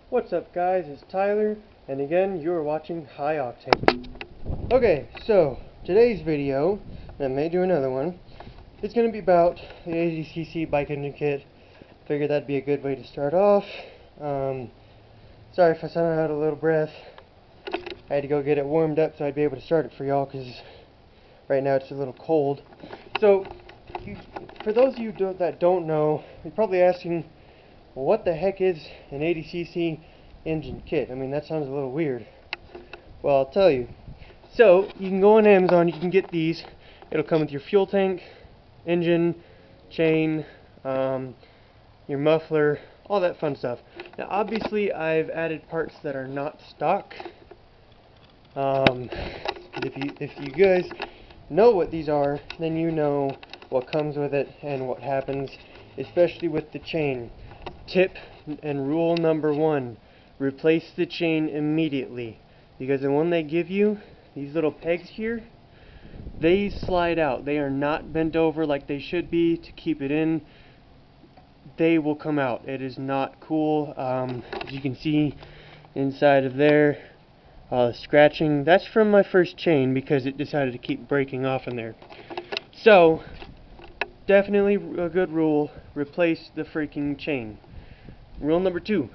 What's up guys, it's Tyler, and again, you're watching High Octane. Okay, so, today's video, and I may do another one, it's going to be about the 80cc bike engine kit. Figured that'd be a good way to start off. Sorry if I sound out a little breath. I had to go get it warmed up so I'd be able to start it for y'all, because right now it's a little cold. So, for those of you that don't know, you're probably asking, well, what the heck is an 80cc engine kit? I mean, that sounds a little weird. Well, I'll tell you. So, you can go on Amazon, you can get these. It'll come with your fuel tank, engine, chain, your muffler, all that fun stuff. Now, obviously, I've added parts that are not stock. If you guys know what these are, then you know what comes with it and what happens, especially with the chain. Tip and rule number 1, replace the chain immediately, because the one they give you, these little pegs here, they slide out. They are not bent over like they should be to keep it in. They will come out. It is not cool. As you can see inside of there, scratching, that's from my first chain because it decided to keep breaking off in there. So, definitely a good rule, replace the freaking chain. Rule number 2,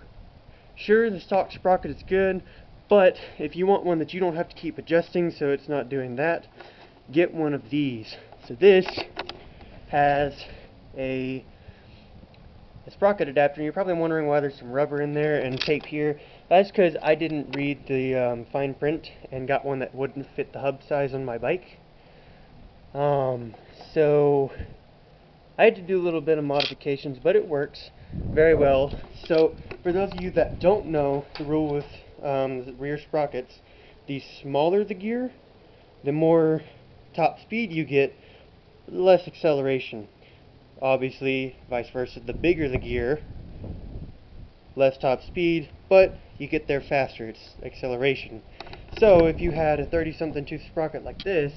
sure, the stock sprocket is good, but if you want one that you don't have to keep adjusting so it's not doing that, get one of these. So this has a sprocket adapter, and you're probably wondering why there's some rubber in there and tape here. That's because I didn't read the fine print and got one that wouldn't fit the hub size on my bike. So I had to do a little bit of modifications, but it works very well. So for those of you that don't know the rule with the rear sprockets, the smaller the gear, the more top speed you get, the less acceleration. Obviously, vice versa, the bigger the gear, less top speed, but you get there faster. It's acceleration. So if you had a 30-something tooth sprocket like this,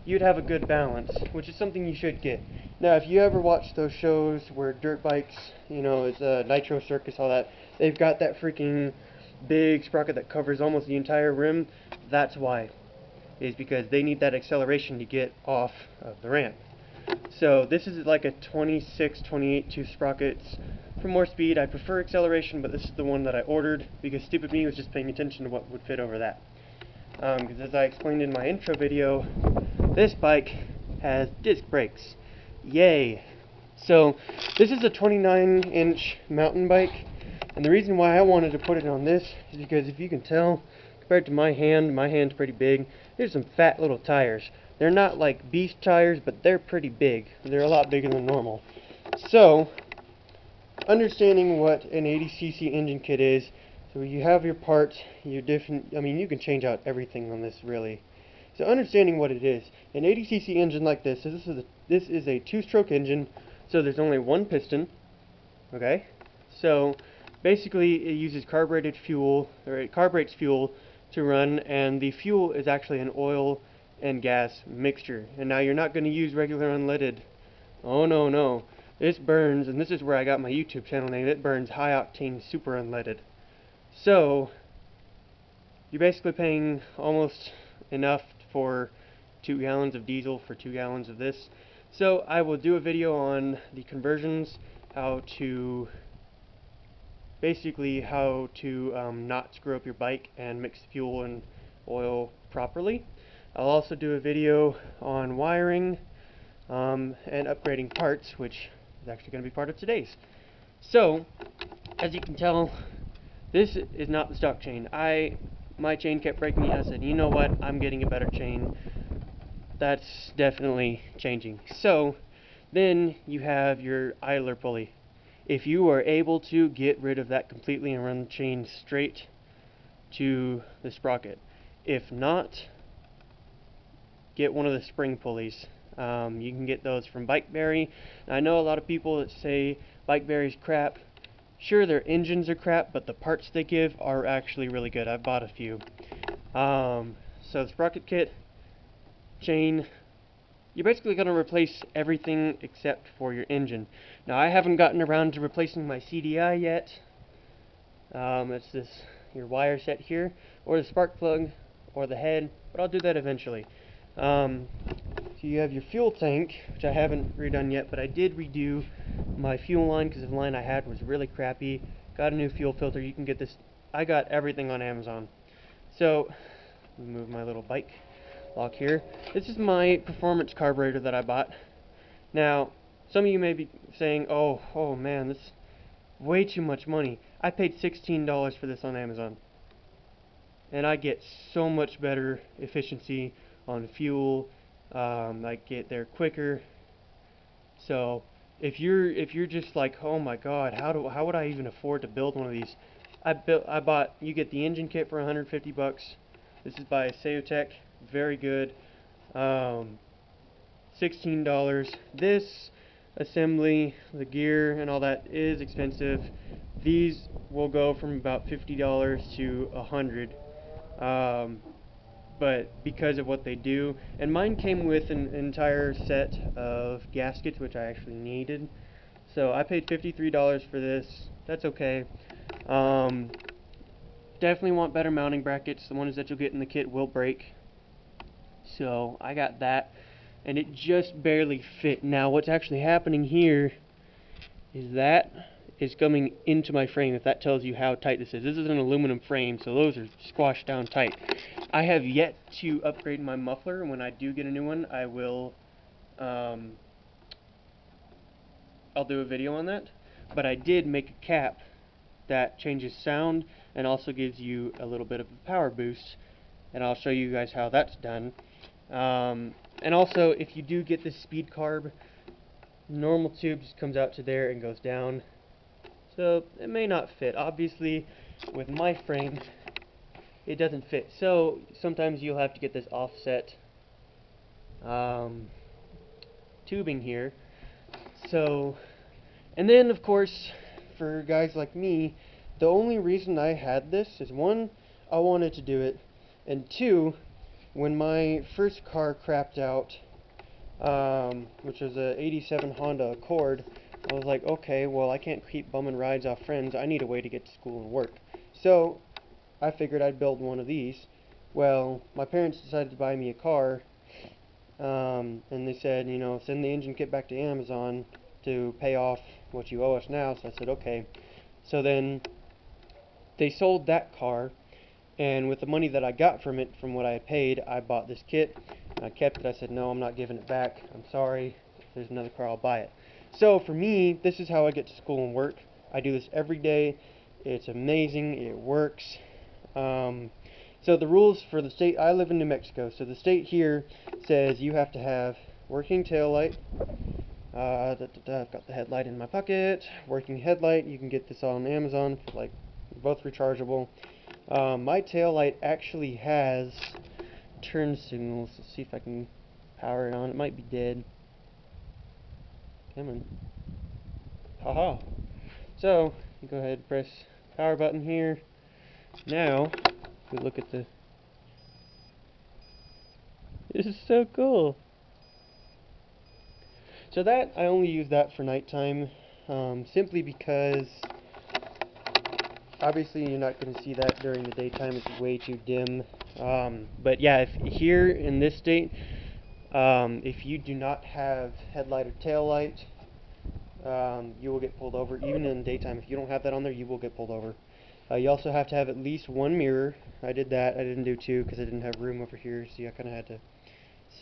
you'd have a good balance, which is something you should get. Now, if you ever watch those shows where dirt bikes, you know, it's a Nitro Circus, all that, they've got that freaking big sprocket that covers almost the entire rim. That's why. Is because they need that acceleration to get off of the ramp. So this is like a 26, 28 tooth sprockets. For more speed, I prefer acceleration, but this is the one that I ordered because stupid me was just paying attention to what would fit over that. Because as I explained in my intro video, this bike has disc brakes. Yay! So this is a 29-inch mountain bike, and the reason why I wanted to put it on this is because if you can tell, compared to my hand's pretty big. There's some fat little tires. They're not like beast tires, but they're pretty big. They're a lot bigger than normal. So, understanding what an 80cc engine kit is, so you have your parts, your different, I mean, you can change out everything on this really. So understanding what it is, an 80cc engine like this, so this is a 2-stroke engine, so there's only one piston, okay? So, basically it uses carbureted fuel, or it carburetes fuel to run, and the fuel is actually an oil and gas mixture. And now you're not going to use regular unleaded. Oh no, no. This burns, and this is where I got my YouTube channel name. It burns high octane super unleaded. So you're basically paying almost enough for 2 gallons of diesel for 2 gallons of this. So I will do a video on the conversions, basically how to not screw up your bike and mix fuel and oil properly. I'll also do a video on wiring and upgrading parts, which is actually going to be part of today's. So, as you can tell, this is not the stock chain. My chain kept breaking. I said, you know what, I'm getting a better chain. That's definitely changing. So, then you have your idler pulley. If you are able to get rid of that completely and run the chain straight to the sprocket. If not, get one of the spring pulleys. You can get those from Bikeberry. I know a lot of people that say Bikeberry's crap. Sure, their engines are crap, but the parts they give are actually really good. I've bought a few. So the sprocket kit, chain, you're basically going to replace everything except for your engine. Now, I haven't gotten around to replacing my CDI yet, It's this your wire set here, or the spark plug, or the head, but I'll do that eventually. So you have your fuel tank, which I haven't redone yet, but I did redo my fuel line because the line I had was really crappy. Got a new fuel filter. You can get this. I got everything on Amazon. So, move my little bike lock here. This is my performance carburetor that I bought. Now, some of you may be saying, oh man, this is way too much money. I paid $16 for this on Amazon. And I get so much better efficiency on fuel. I get there quicker. So if you're just like, oh my god, how would I even afford to build one of these? You get the engine kit for 150 bucks. This is by Seotech, very good. $16. This assembly, the gear and all that is expensive. These will go from about $50 to $100. But because of what they do, and mine came with an entire set of gaskets, which I actually needed. So I paid $53 for this. That's okay. Definitely want better mounting brackets. The ones that you'll get in the kit will break. So I got that, and it just barely fit. Now what's actually happening here is that is coming into my frame, if that tells you how tight this is. This is an aluminum frame, so those are squashed down tight. I have yet to upgrade my muffler. When I do get a new one, I will I'll do a video on that. But I did make a cap that changes sound and also gives you a little bit of a power boost, and I'll show you guys how that's done. And also, if you do get this speed carb, normal tube just comes out to there and goes down, so it may not fit. Obviously with my frame it doesn't fit, so sometimes you'll have to get this offset tubing here. So, and then of course for guys like me, the only reason I had this is, one, I wanted to do it, and two, when my first car crapped out, which was a '87 Honda Accord, I was like, okay, well I can't keep bumming rides off friends, I need a way to get to school and work. So I figured I'd build one of these. Well, my parents decided to buy me a car, and they said, you know, send the engine kit back to Amazon to pay off what you owe us now. So I said, okay. So then they sold that car, and with the money that I got from it, from what I paid, I bought this kit. I kept it. I said, no, I'm not giving it back. I'm sorry. If there's another car, I'll buy it. So for me, this is how I get to school and work. I do this every day. It's amazing. It works. So the rules for the state, I live in New Mexico, so the state here says you have to have working taillight. I've got the headlight in my pocket. Working headlight. You can get this on Amazon for like both rechargeable. My taillight actually has turn signals. Let's see if I can power it on. It might be dead. Come on. Haha. So you go ahead and press power button here. Now, if we look at the... This is so cool. So that, I only use that for nighttime, simply because obviously you're not going to see that during the daytime. It's way too dim. But yeah, if here in this state, if you do not have headlight or tail light, you will get pulled over. Even in the daytime, if you don't have that on there, you will get pulled over. You also have to have at least one mirror. I did that. I didn't do two because I didn't have room over here. See, I kind of had to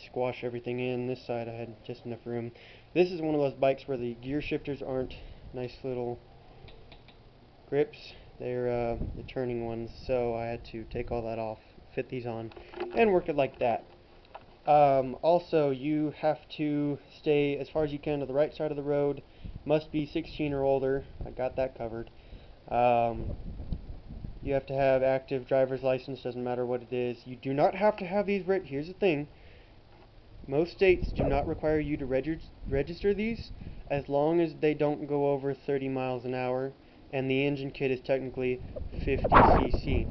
squash everything in. This side I had just enough room. This is one of those bikes where the gear shifters aren't nice little grips. They're the turning ones, so I had to take all that off, fit these on, and work it like that. Also, you have to stay as far as you can to the right side of the road. Must be 16 or older. I got that covered. You have to have active driver's license, doesn't matter what it is. You do not have to have these. Here's the thing. Most states do not require you to register these as long as they don't go over 30 miles an hour, and the engine kit is technically 50 cc.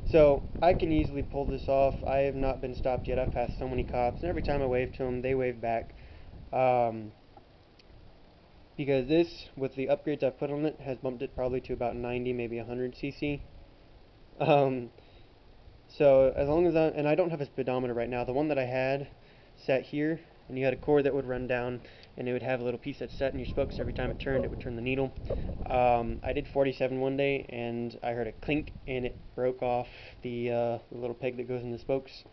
So I can easily pull this off. I have not been stopped yet. I've passed so many cops, and every time I wave to them, they wave back. because this, with the upgrades I've put on it, has bumped it probably to about 90, maybe 100 cc. So as long as I don't have a speedometer right now. The one that I had sat here, and you had a cord that would run down, and it would have a little piece that set in your spokes. Every time it turned, it would turn the needle. I did 47 one day, and I heard a clink, and it broke off the little peg that goes in the spokes.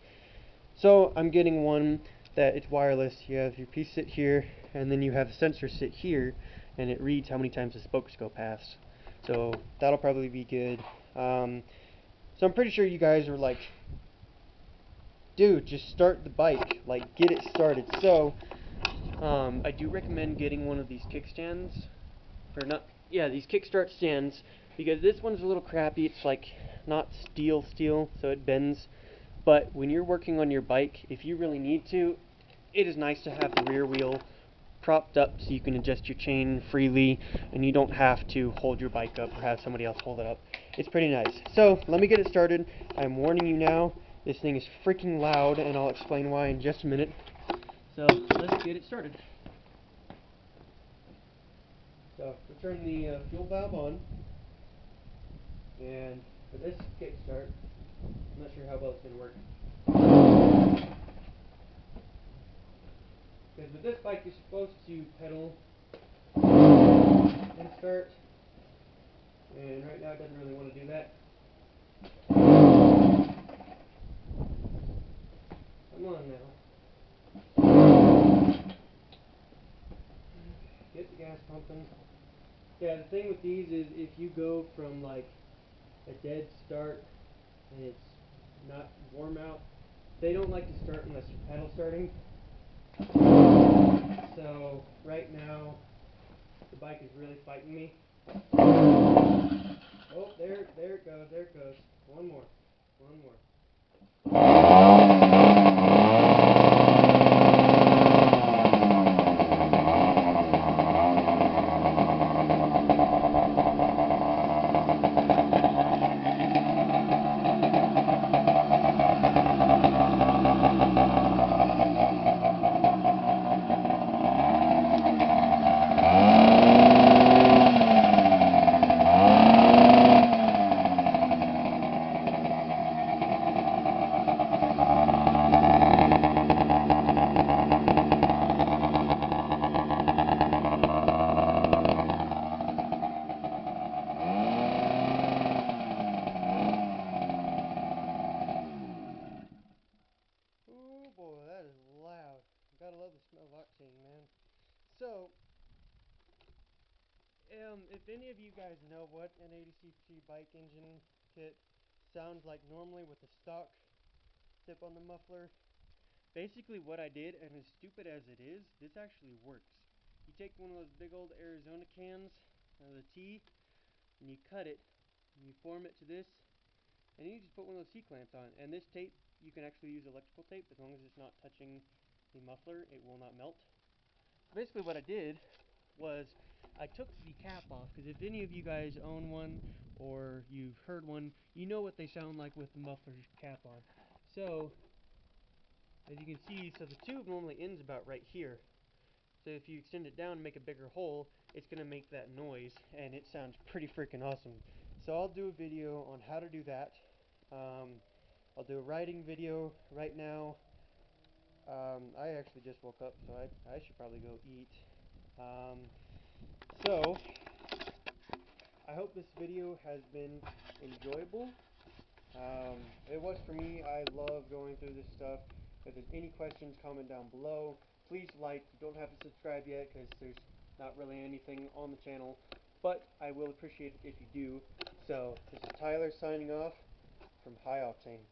So I'm getting one that it's wireless. You have your piece sit here, and then you have the sensor sit here, and it reads how many times the spokes go past. So that'll probably be good. So I'm pretty sure you guys are like, dude, just start the bike, like get it started. So I do recommend getting one of these kickstands, these kickstart stands, because this one's a little crappy. It's like not steel, so it bends. But when you're working on your bike, if you really need to, it is nice to have the rear wheel propped up so you can adjust your chain freely and you don't have to hold your bike up or have somebody else hold it up. It's pretty nice. So let me get it started. I'm warning you now, this thing is freaking loud, and I'll explain why in just a minute. So let's get it started. So we'll turn the fuel valve on, and for this kickstart, I'm not sure how well it's going to work. Because with this bike you're supposed to pedal and start, and right now it doesn't really want to do that. Come on now. Get the gas pumping. Yeah, the thing with these is if you go from like a dead start and it's not warm out, they don't like to start unless you're pedal starting. So right now the bike is really fighting me. Oh, there it goes. One more. Gotta love the smell of octane, man. So, if any of you guys know what an 80cc bike engine kit sounds like normally with the stock tip on the muffler, basically what I did, and as stupid as it is, this actually works. You take one of those big old Arizona cans, the T, and you cut it, and you form it to this, and you just put one of those C-clamps on. And this tape, you can actually use electrical tape, as long as it's not touching the muffler, it will not melt. So basically what I did was I took the cap off, because if any of you guys own one or you've heard one, you know what they sound like with the muffler cap on. So as you can see, so the tube normally ends about right here. So if you extend it down and make a bigger hole, it's going to make that noise, and it sounds pretty freaking awesome. So I'll do a video on how to do that. I'll do a riding video right now. I actually just woke up, so I should probably go eat. So I hope this video has been enjoyable. It was for me. I love going through this stuff. If there's any questions, comment down below. Please like. You don't have to subscribe yet because there's not really anything on the channel, but I will appreciate it if you do. So this is Tyler signing off from High Octane.